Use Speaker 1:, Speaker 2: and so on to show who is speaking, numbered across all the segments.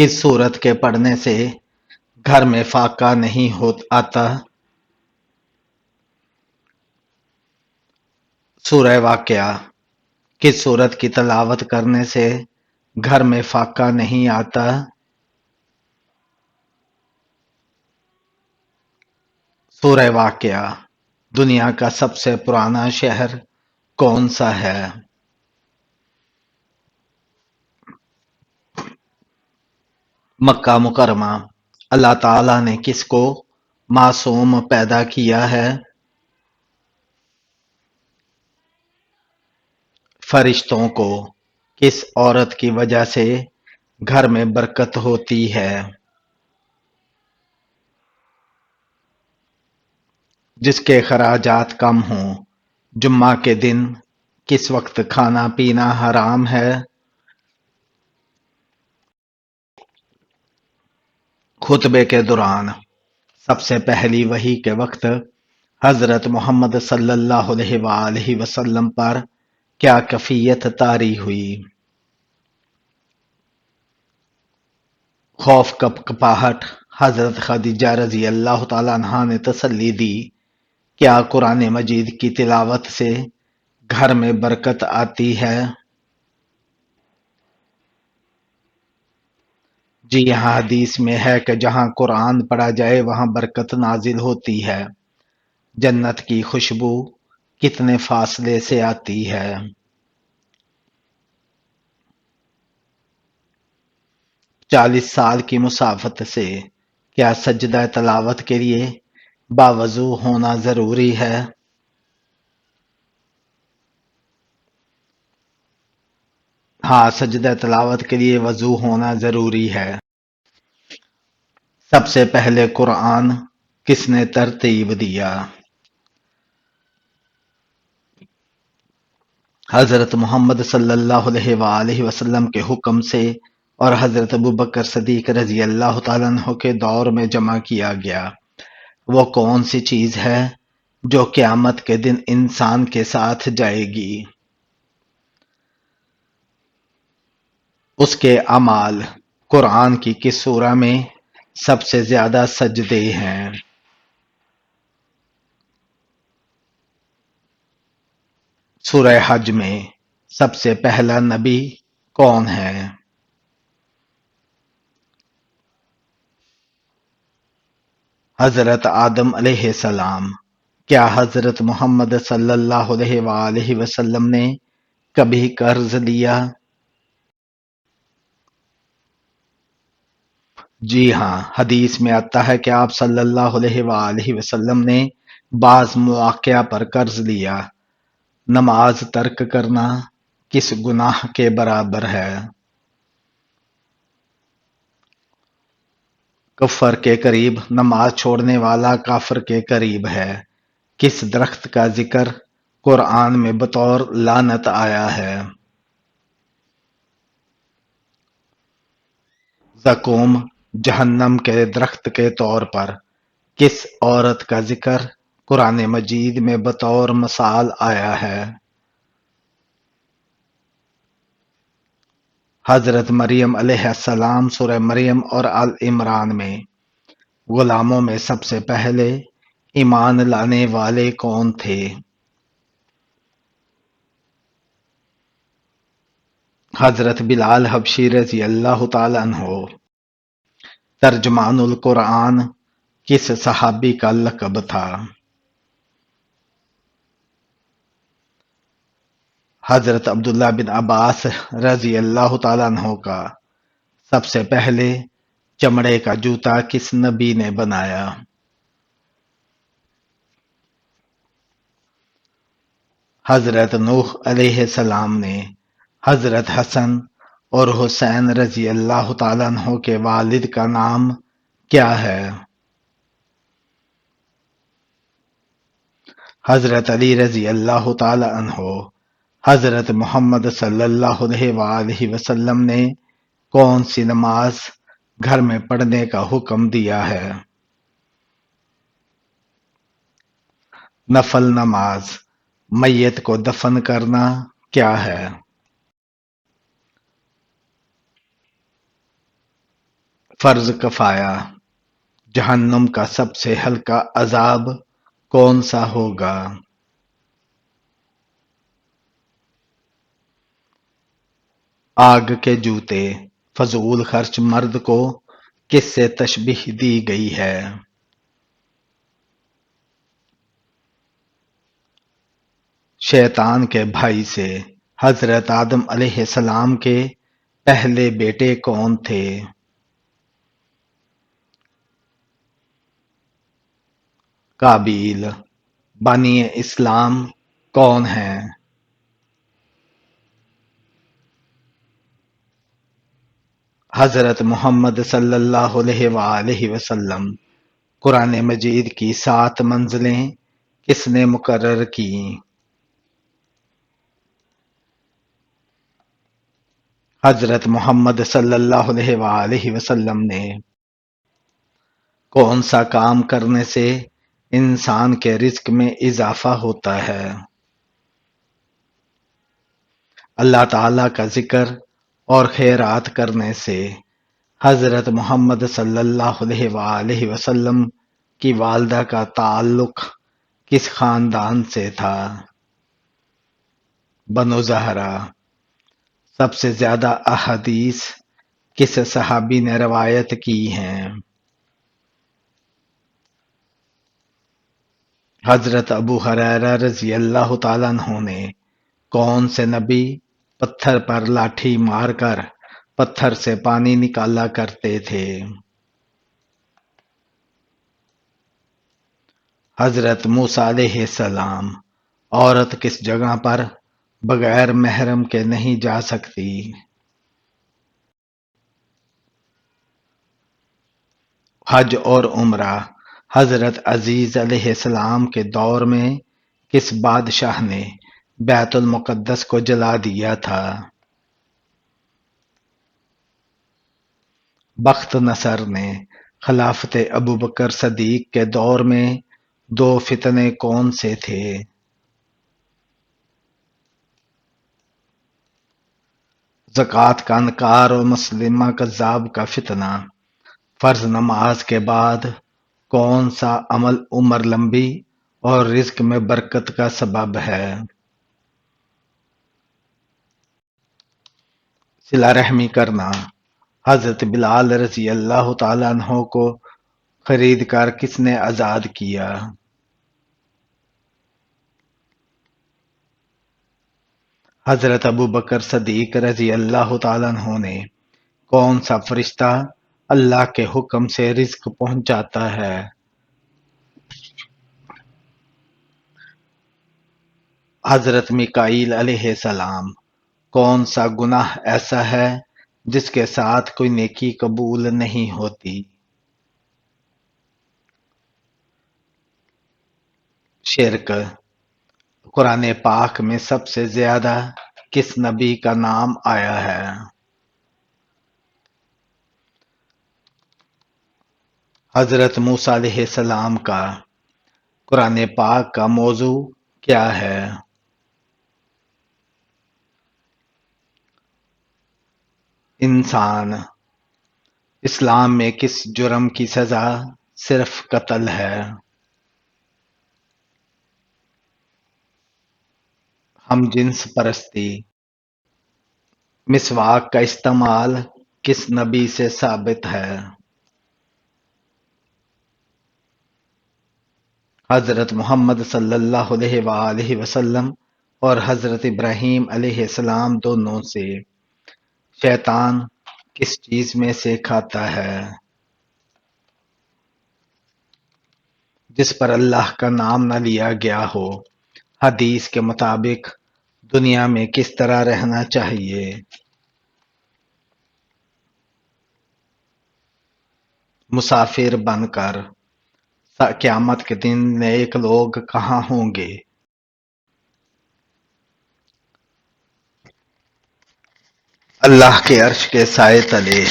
Speaker 1: کس سورت کے پڑھنے سے گھر میں فاقہ نہیں آتا؟ سورہ واقعہ۔ کس سورت کی تلاوت کرنے سے گھر میں فاقہ نہیں آتا؟ سورہ واقعہ۔ دنیا کا سب سے پرانا شہر کون سا ہے؟ مکہ مکرمہ۔ اللہ تعالیٰ نے کس کو معصوم پیدا کیا ہے؟ فرشتوں کو۔ کس عورت کی وجہ سے گھر میں برکت ہوتی ہے؟ جس کے خراجات کم ہوں۔ جمعہ کے دن کس وقت کھانا پینا حرام ہے؟ خطبے کے دوران۔ سب سے پہلی وحی کے وقت حضرت محمد صلی اللہ علیہ وآلہ وسلم پر کیا کیفیت طاری ہوئی؟ خوف کپاہٹ۔ حضرت خدیجہ رضی اللہ تعالیٰ عنہا نے تسلی دی، کیا قرآن مجید کی تلاوت سے گھر میں برکت آتی ہے؟ جی یہاں حدیث میں ہے کہ جہاں قرآن پڑھا جائے وہاں برکت نازل ہوتی ہے۔ جنت کی خوشبو کتنے فاصلے سے آتی ہے؟ 40 سال کی مسافت سے کیا سجدہ تلاوت کے لیے باوضو ہونا ضروری ہے؟ ہاں، سجدہ تلاوت کے لیے وضو ہونا ضروری ہے۔ سب سے پہلے قرآن کس نے ترتیب دیا؟ حضرت محمد صلی اللہ علیہ وآلہ وسلم کے حکم سے اور حضرت ابوبکر صدیق رضی اللہ تعالیٰ عنہ کے دور میں جمع کیا گیا۔ وہ کون سی چیز ہے جو قیامت کے دن انسان کے ساتھ جائے گی؟ اس کے اعمال۔ قرآن کی کس سورہ میں سب سے زیادہ سجدے ہیں؟ سورہ حج میں۔ سب سے پہلا نبی کون ہے؟ حضرت آدم علیہ السلام۔ کیا حضرت محمد صلی اللہ علیہ وآلہ وسلم نے کبھی قرض لیا؟ جی ہاں، حدیث میں آتا ہے کہ آپ صلی اللہ علیہ وآلہ وسلم نے بعض مواقع پر قرض لیا۔ نماز ترک کرنا کس گناہ کے برابر ہے؟ کفر کے قریب۔ نماز چھوڑنے والا کافر کے قریب ہے۔ کس درخت کا ذکر قرآن میں بطور لعنت آیا ہے؟ زقوم۔ جہنم کے درخت کے طور پر کس عورت کا ذکر قرآن مجید میں بطور مثال آیا ہے؟ حضرت مریم علیہ السلام۔ سورہ مریم اور آل عمران میں غلاموں میں سب سے پہلے ایمان لانے والے کون تھے؟ حضرت بلال حبشی رضی اللہ تعالیٰ عنہ۔ ترجمان القرآن کس صحابی کا لقب تھا؟ حضرت عبداللہ بن عباس رضی اللہ تعالیٰ عنہ کا۔ سب سے پہلے چمڑے کا جوتا کس نبی نے بنایا؟ حضرت نوح علیہ السلام نے۔ حضرت حسن اور حسین رضی اللہ تعالیٰ عنہ کے والد کا نام کیا ہے؟ حضرت علی رضی اللہ تعالیٰ عنہ۔ حضرت محمد صلی اللہ علیہ وآلہ وسلم نے کون سی نماز گھر میں پڑھنے کا حکم دیا ہے؟ نفل نماز۔ میت کو دفن کرنا کیا ہے؟ فرض کفایہ، جہنم کا سب سے ہلکا عذاب کون سا ہوگا؟ آگ کے جوتے، فضول خرچ مرد کو کس سے تشبیہ دی گئی ہے؟ شیطان کے بھائی سے۔ حضرت آدم علیہ السلام کے پہلے بیٹے کون تھے؟ قابیل۔ بانی اسلام کون ہیں؟ حضرت محمد صلی اللہ علیہ وآلہ وسلم۔ قرآن مجید کی 7 منزلیں کس نے مقرر کیں؟ حضرت محمد صلی اللہ علیہ وآلہ وسلم نے۔ کون سا کام کرنے سے انسان کے رزق میں اضافہ ہوتا ہے؟ اللہ تعالیٰ کا ذکر اور خیرات کرنے سے۔ حضرت محمد صلی اللہ علیہ وآلہ وسلم کی والدہ کا تعلق کس خاندان سے تھا؟ بنو زہرہ۔ سب سے زیادہ احادیث کس صحابی نے روایت کی ہیں؟ حضرت ابو ہریرہ رضی اللہ تعالیٰ عنہ نے کون سے نبی پتھر پر لاٹھی مار کر پتھر سے پانی نکالا کرتے تھے؟ حضرت موسیٰ علیہ السلام۔ عورت کس جگہ پر بغیر محرم کے نہیں جا سکتی؟ حج اور عمرہ۔ حضرت عزیز علیہ السلام کے دور میں کس بادشاہ نے بیت المقدس کو جلا دیا تھا؟ بخت نصر نے۔ خلافت ابوبکر صدیق کے دور میں 2 فتنے کون سے تھے؟ زکوٰۃ کا انکار اور مسلمہ کذاب کا فتنہ۔ فرض نماز کے بعد کون سا عمل عمر لمبی اور رزق میں برکت کا سبب ہے؟ صلہ رحمی کرنا۔ حضرت بلال رضی اللہ تعالیٰ عنہ کو خرید کر کس نے آزاد کیا؟ حضرت ابوبکر صدیق رضی اللہ تعالیٰ عنہ نے۔ کون سا فرشتہ اللہ کے حکم سے رزق پہنچاتا ہے؟ حضرت میکائیل علیہ السلام۔ کون سا گناہ ایسا ہے جس کے ساتھ کوئی نیکی قبول نہیں ہوتی؟ شرک۔ قرآن پاک میں سب سے زیادہ کس نبی کا نام آیا ہے؟ حضرت موسیٰ علیہ السلام کا۔ قرآن پاک کا موضوع کیا ہے؟ انسان۔ اسلام میں کس جرم کی سزا صرف قتل ہے؟ ہم جنس پرستی۔ مسواک کا استعمال کس نبی سے ثابت ہے؟ حضرت محمد صلی اللہ علیہ وآلہ وسلم اور حضرت ابراہیم علیہ السلام دونوں سے۔ شیطان کس چیز میں سے کھاتا ہے؟ جس پر اللہ کا نام نہ لیا گیا ہو۔ حدیث کے مطابق دنیا میں کس طرح رہنا چاہیے؟ مسافر بن کر۔ قیامت کے دن نیک لوگ کہاں ہوں گے؟ اللہ کے عرش کے سائے تلے۔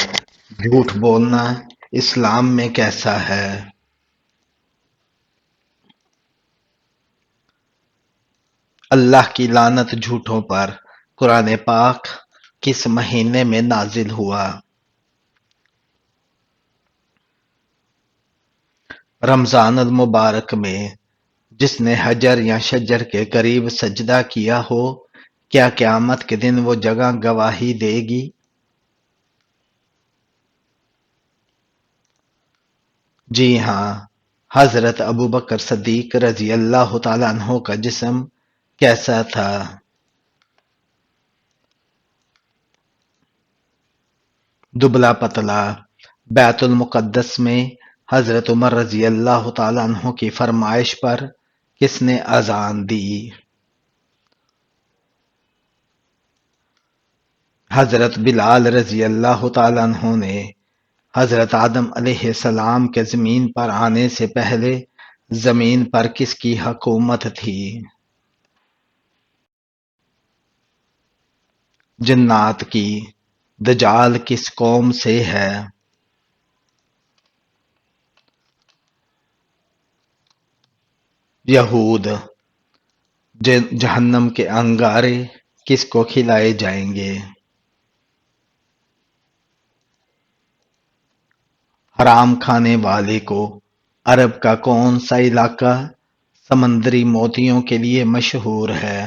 Speaker 1: جھوٹ بولنا اسلام میں کیسا ہے؟ اللہ کی لعنت جھوٹوں پر۔ قرآن پاک کس مہینے میں نازل ہوا؟ رمضان المبارک میں جس نے حجر یا شجر کے قریب سجدہ کیا ہو، کیا قیامت کے دن وہ جگہ گواہی دے گی؟ جی ہاں، حضرت ابوبکر صدیق رضی اللہ تعالیٰ عنہ کا جسم کیسا تھا؟ دبلا پتلا۔ بیت المقدس میں حضرت عمر رضی اللہ تعالیٰ عنہ کی فرمائش پر کس نے اذان دی؟ حضرت بلال رضی اللہ تعالیٰ عنہ نے حضرت آدم علیہ السلام کے زمین پر آنے سے پہلے زمین پر کس کی حکومت تھی؟ جنات کی۔ دجال کس قوم سے ہے؟ یہود۔ جہنم کے انگارے کس کو کھلائے جائیں گے؟ حرام کھانے والے کو۔ عرب کا کون سا علاقہ سمندری موتیوں کے لیے مشہور ہے؟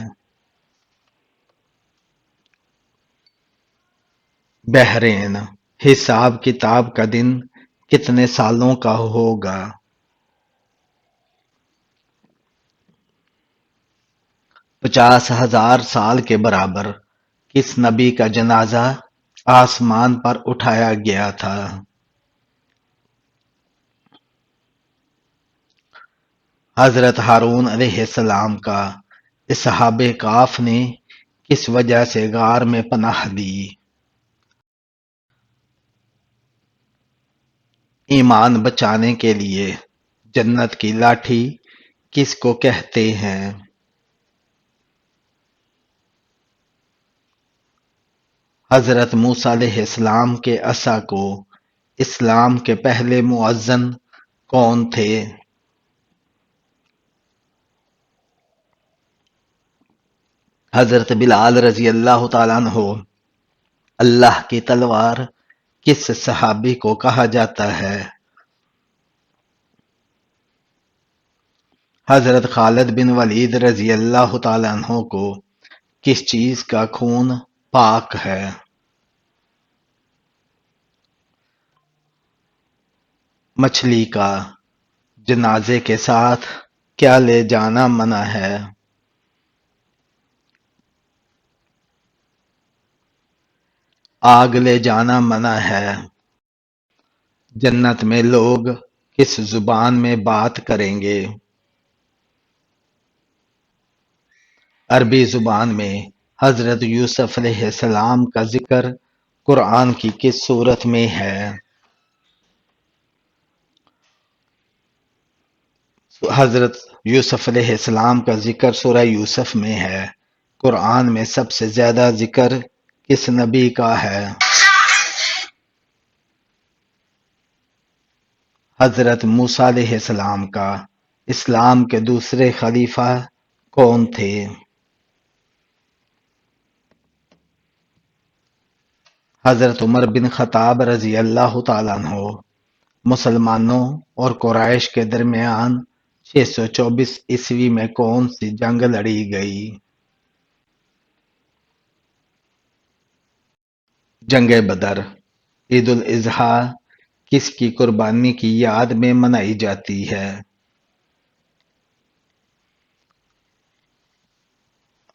Speaker 1: بحرین۔ حساب کتاب کا دن کتنے سالوں کا ہوگا؟ 50,000 سال کے برابر۔ کس نبی کا جنازہ آسمان پر اٹھایا گیا تھا؟ حضرت ہارون علیہ السلام کا۔ اصحاب کہف نے کس وجہ سے غار میں پناہ لی؟ ایمان بچانے کے لیے۔ جنت کی لاٹھی کس کو کہتے ہیں؟ حضرت موسیٰ علیہ السلام کے عصا کو۔ اسلام کے پہلے مؤذن کون تھے؟ حضرت بلال رضی اللہ تعالیٰ عنہ۔ اللہ کی تلوار کس صحابی کو کہا جاتا ہے؟ حضرت خالد بن ولید رضی اللہ تعالیٰ عنہ کو کس چیز کا خون پاک ہے؟ مچھلی کا۔ جنازے کے ساتھ کیا لے جانا منع ہے؟ آگ لے جانا منع ہے۔ جنت میں لوگ کس زبان میں بات کریں گے؟ عربی زبان میں۔ حضرت یوسف علیہ السلام کا ذکر قرآن کی کس سورت میں ہے؟ حضرت یوسف علیہ السلام کا ذکر سورہ یوسف میں ہے۔ قرآن میں سب سے زیادہ ذکر کس نبی کا ہے؟ حضرت موسیٰ علیہ السلام کا۔ اسلام کے دوسرے خلیفہ کون تھے؟ حضرت عمر بن خطاب رضی اللہ تعالیٰ عنہ۔ مسلمانوں اور قریش کے درمیان 624 عیسوی میں کون سی جنگ لڑی گئی؟ جنگ بدر۔ عید الاضحیٰ کس کی قربانی کی یاد میں منائی جاتی ہے؟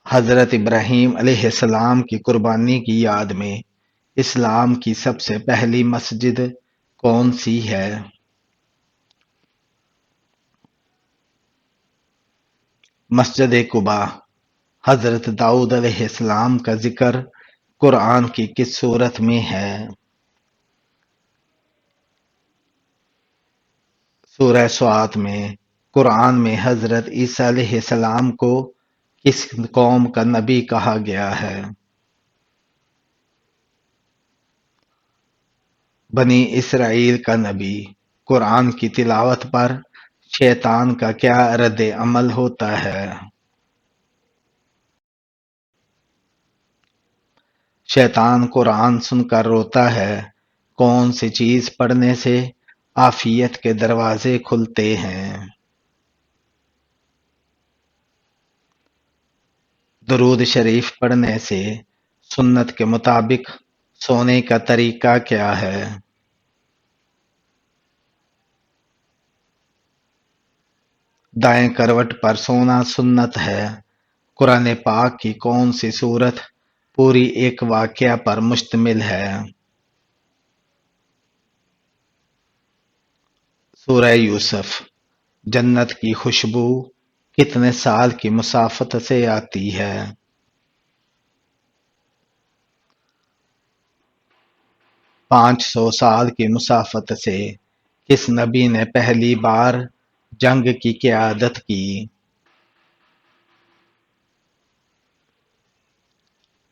Speaker 1: حضرت ابراہیم علیہ السلام کی قربانی کی یاد میں اسلام کی سب سے پہلی مسجد کون سی ہے؟ مسجد قباء۔ حضرت داؤد علیہ السلام کا ذکر قرآن کی کس سورت میں ہے؟ سورہ صاد میں۔ قرآن میں حضرت عیسیٰ علیہ السلام کو کس قوم کا نبی کہا گیا ہے؟ بنی اسرائیل کا نبی۔ قرآن کی تلاوت پر شیطان کا کیا رد عمل ہوتا ہے؟ شیطان قرآن سن کر روتا ہے۔ کون سی چیز پڑھنے سے عافیت کے دروازے کھلتے ہیں۔ درود شریف پڑھنے سے سنت کے مطابق سونے کا طریقہ کیا ہے؟ دائیں کروٹ پر سونا سنت ہے۔ قرآن پاک کی کون سی سورت پوری ایک واقعہ پر مشتمل ہے؟ سورہ یوسف۔ جنت کی خوشبو کتنے سال کی مسافت سے آتی ہے؟ 500 سال کی مسافت سے۔ کس نبی نے پہلی بار جنگ کی قیادت کی؟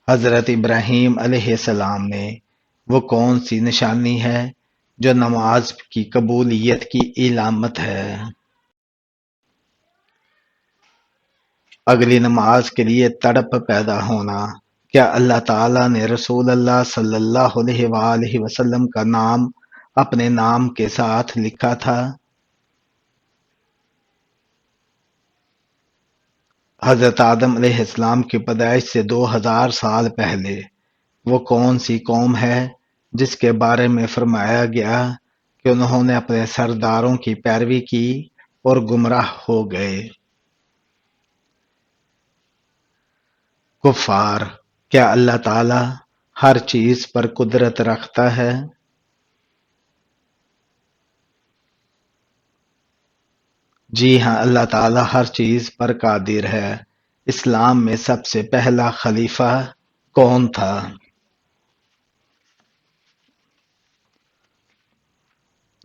Speaker 1: حضرت ابراہیم علیہ السلام نے۔ وہ کون سی نشانی ہے جو نماز کی قبولیت کی علامت ہے؟ اگلی نماز کے لیے تڑپ پیدا ہونا۔ کیا اللہ تعالیٰ نے رسول اللہ صلی اللہ علیہ وآلہ وسلم کا نام اپنے نام کے ساتھ لکھا تھا؟ حضرت آدم علیہ السلام کی پیدائش سے 2000 سال پہلے وہ کون سی قوم ہے جس کے بارے میں فرمایا گیا کہ انہوں نے اپنے سرداروں کی پیروی کی اور گمراہ ہو گئے؟ کفار۔ کیا اللہ تعالی ہر چیز پر قدرت رکھتا ہے؟ جی ہاں، اللہ تعالی ہر چیز پر قادر ہے۔ اسلام میں سب سے پہلا خلیفہ کون تھا؟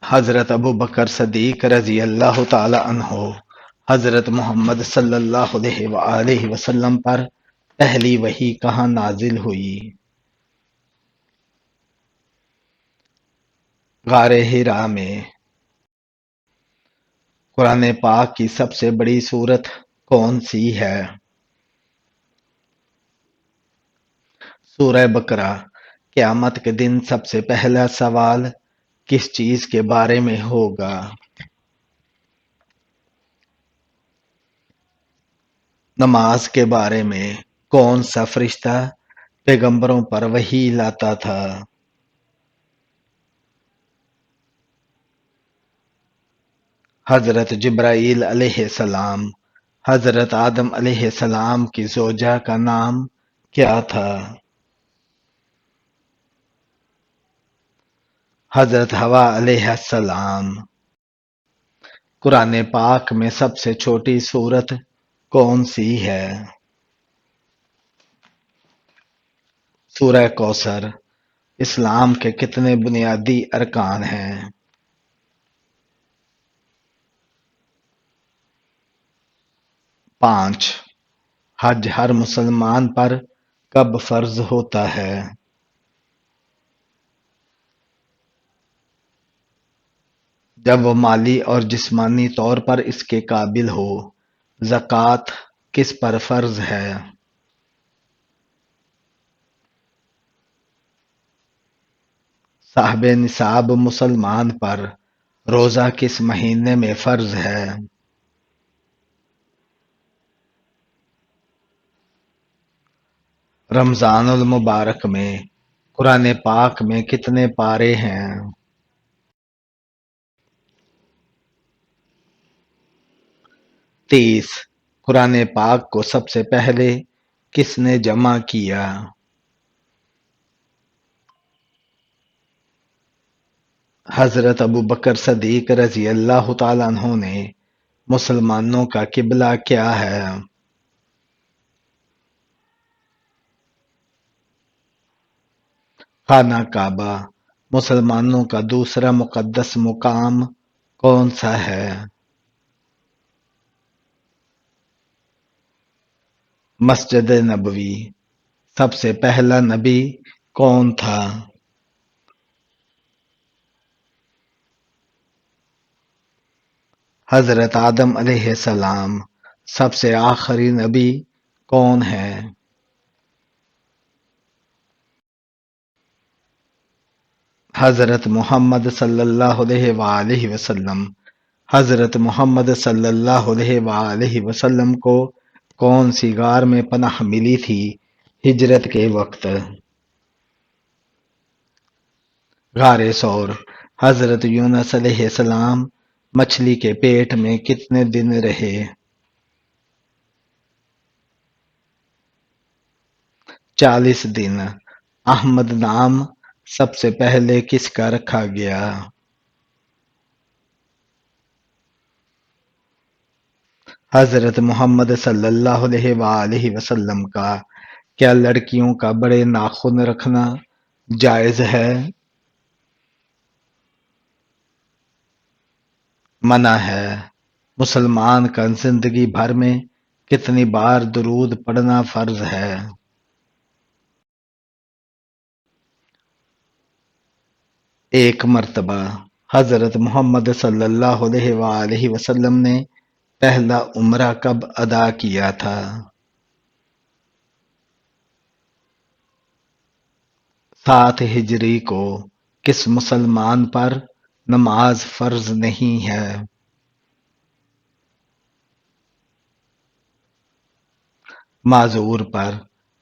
Speaker 1: حضرت ابوبکر صدیق رضی اللہ تعالی عنہ۔ حضرت محمد صلی اللہ علیہ وآلہ وسلم پر پہلی وحی کہاں نازل ہوئی؟ غار حرا میں۔ قرآن پاک کی سب سے بڑی سورت کون سی ہے؟ سورہ بقرہ۔ قیامت کے دن سب سے پہلا سوال کس چیز کے بارے میں ہوگا؟ نماز کے بارے میں۔ کون سا فرشتہ پیغمبروں پر وحی لاتا تھا؟ حضرت جبرائیل علیہ السلام۔ حضرت آدم علیہ السلام کی زوجہ کا نام کیا تھا؟ حضرت حوا علیہ السلام۔ قرآن پاک میں سب سے چھوٹی سورت کون سی ہے؟ سورہ کوثر۔ اسلام کے کتنے بنیادی ارکان ہیں؟ 5۔ حج ہر مسلمان پر کب فرض ہوتا ہے؟ جب وہ مالی اور جسمانی طور پر اس کے قابل ہو۔ زکوٰۃ کس پر فرض ہے؟ صاحب نصاب مسلمان پر روزہ کس مہینے میں فرض ہے؟ رمضان المبارک میں۔ قرآن پاک میں کتنے پارے ہیں؟ 30۔ قرآن پاک کو سب سے پہلے کس نے جمع کیا؟ حضرت ابوبکر صدیق رضی اللہ تعالیٰ عنہ نے۔ مسلمانوں کا قبلہ کیا ہے؟ خانہ کعبہ۔ مسلمانوں کا دوسرا مقدس مقام کون سا ہے؟ مسجد نبوی۔ سب سے پہلا نبی کون تھا؟ حضرت آدم علیہ السلام۔ سب سے آخری نبی کون ہے؟ حضرت محمد صلی اللہ علیہ وآلہ وسلم حضرت محمد صلی اللہ علیہ وآلہ وسلم کو کون سی غار میں پناہ ملی تھی ہجرت کے وقت؟ غار ثور۔ حضرت یونس علیہ السلام مچھلی کے پیٹ میں کتنے دن رہے؟ 40 دن۔ احمد نام سب سے پہلے کس کا رکھا گیا؟ حضرت محمد صلی اللہ علیہ وآلہ وسلم کا۔ کیا لڑکیوں کا بڑے ناخن رکھنا جائز ہے؟ منع ہے۔ مسلمان کا زندگی بھر میں کتنی بار درود پڑھنا فرض ہے؟ 1 مرتبہ۔ حضرت محمد صلی اللہ علیہ وآلہ وسلم نے پہلا عمرہ کب ادا کیا تھا؟ 7 ہجری کو۔ کس مسلمان پر نماز فرض نہیں ہے؟ معذور پر۔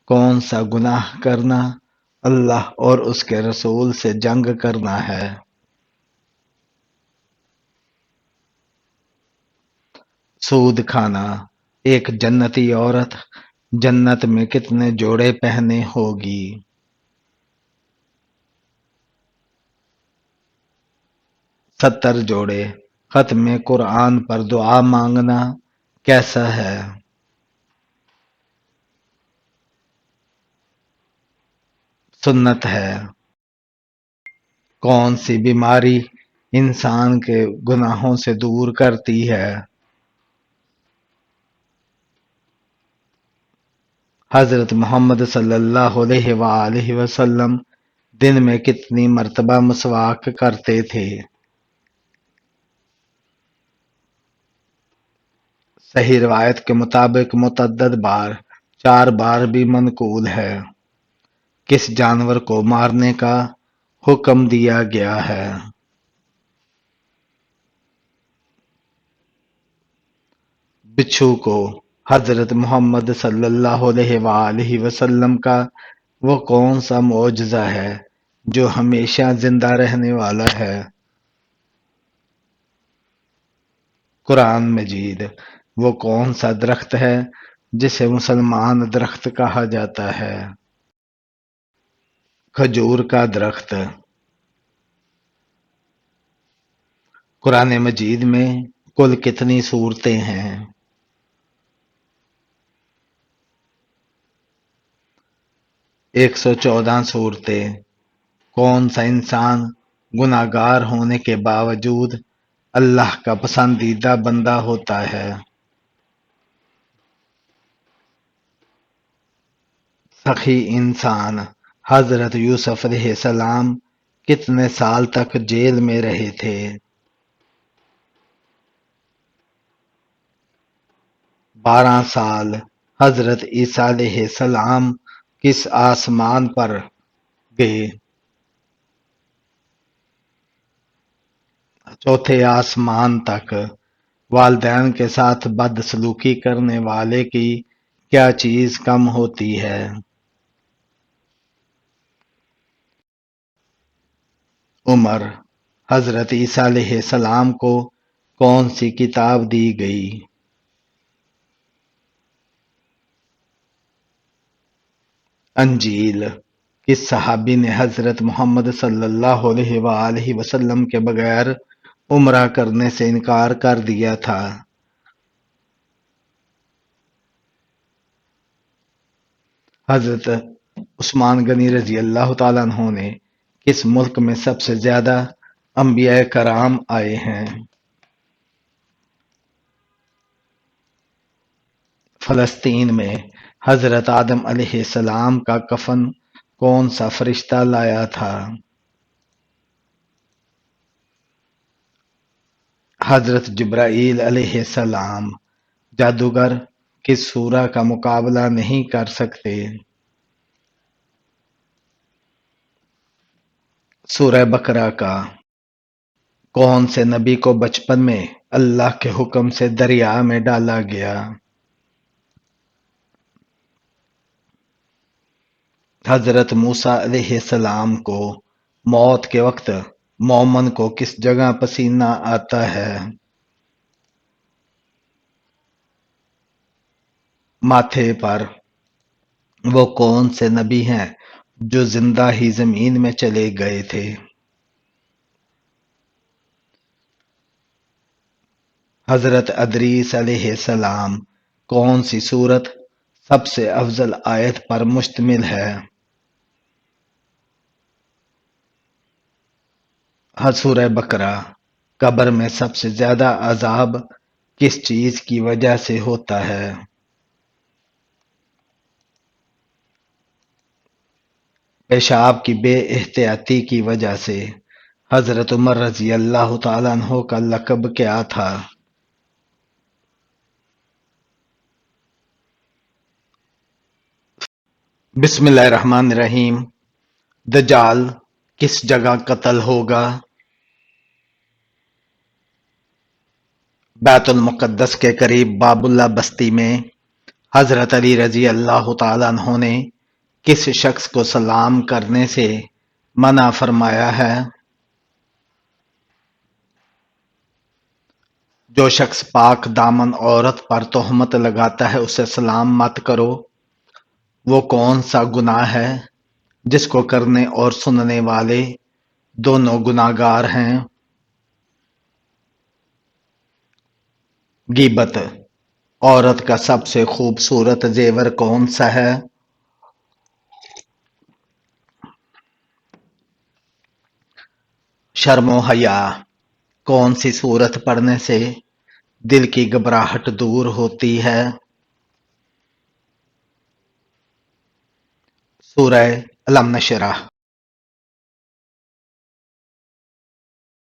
Speaker 1: کون سا گناہ کرنا اللہ اور اس کے رسول سے جنگ کرنا ہے؟ سود کھانا۔ ایک جنتی عورت جنت میں کتنے جوڑے پہنے ہوگی؟ 70 جوڑے۔ ختم قرآن پر دعا مانگنا کیسا ہے؟ سنت ہے۔ کون سی بیماری انسان کے گناہوں سے دور کرتی ہے؟ حضرت محمد صلی اللہ علیہ وآلہ وسلم دن میں کتنی مرتبہ مسواک کرتے تھے؟ صحیح روایت کے مطابق متعدد بار، 4 بار بھی منقول ہے۔ کس جانور کو مارنے کا حکم دیا گیا ہے؟ بچھو کو۔ حضرت محمد صلی اللہ علیہ وآلہ وسلم کا وہ کون سا معجزہ ہے جو ہمیشہ زندہ رہنے والا ہے؟ قرآن مجید۔ وہ کون سا درخت ہے جسے مسلمان درخت کہا جاتا ہے؟ کھجور کا درخت۔ قرآن مجید میں کل کتنی سورتیں ہیں؟ 114 صورتیں۔ کون سا انسان گناہگار ہونے کے باوجود اللہ کا پسندیدہ بندہ ہوتا ہے؟ سخی انسان۔ حضرت یوسف علیہ السلام کتنے سال تک جیل میں رہے تھے؟ 12 سال۔ حضرت عیسیٰ علیہ السلام کس آسمان پر گئے؟ 4 آسمان تک۔ والدین کے ساتھ بد سلوکی کرنے والے کی کیا چیز کم ہوتی ہے؟ عمر۔ حضرت عیسیٰ علیہ السلام کو کون سی کتاب دی گئی؟ انجیل۔ کس صحابی نے حضرت محمد صلی اللہ علیہ وآلہ وسلم کے بغیر عمرہ کرنے سے انکار کر دیا تھا؟ حضرت عثمان غنی رضی اللہ تعالیٰ عنہ نے کس ملک میں سب سے زیادہ انبیاء کرام آئے ہیں؟ فلسطین میں۔ حضرت آدم علیہ السلام کا کفن کون سا فرشتہ لایا تھا؟ حضرت جبرائیل علیہ السلام۔ جادوگر کس سورہ کا مقابلہ نہیں کر سکتے؟ سورہ بقرہ کا کون سے نبی کو بچپن میں اللہ کے حکم سے دریا میں ڈالا گیا؟ حضرت موسیٰ علیہ السلام کو موت کے وقت مومن کو کس جگہ پسینہ آتا ہے؟ ماتھے پر۔ وہ کون سے نبی ہیں جو زندہ ہی زمین میں چلے گئے تھے؟ حضرت ادریس علیہ السلام۔ کون سی سورت سب سے افضل آیت پر مشتمل ہے؟ سورہ بقرہ۔ قبر میں سب سے زیادہ عذاب کس چیز کی وجہ سے ہوتا ہے؟ پیشاب کی بے احتیاطی کی وجہ سے۔ حضرت عمر رضی اللہ تعالیٰ عنہ کا لقب کیا تھا؟ بسم اللہ الرحمن الرحیم۔ دجال کس جگہ قتل ہوگا؟ بیت المقدس کے قریب باب اللہ بستی میں۔ حضرت علی رضی اللہ تعالیٰ عنہ نے کس شخص کو سلام کرنے سے منع فرمایا ہے؟ جو شخص پاک دامن عورت پر تہمت لگاتا ہے اسے سلام مت کرو۔ وہ کون سا گناہ ہے جس کو کرنے اور سننے والے دونوں گناہگار ہیں؟ غیبت۔ عورت کا سب سے خوبصورت زیور کون سا ہے؟ شرم و حیا۔ کون سی سورت پڑھنے سے دل کی گھبراہٹ دور ہوتی ہے؟ سورہ الم نشرح۔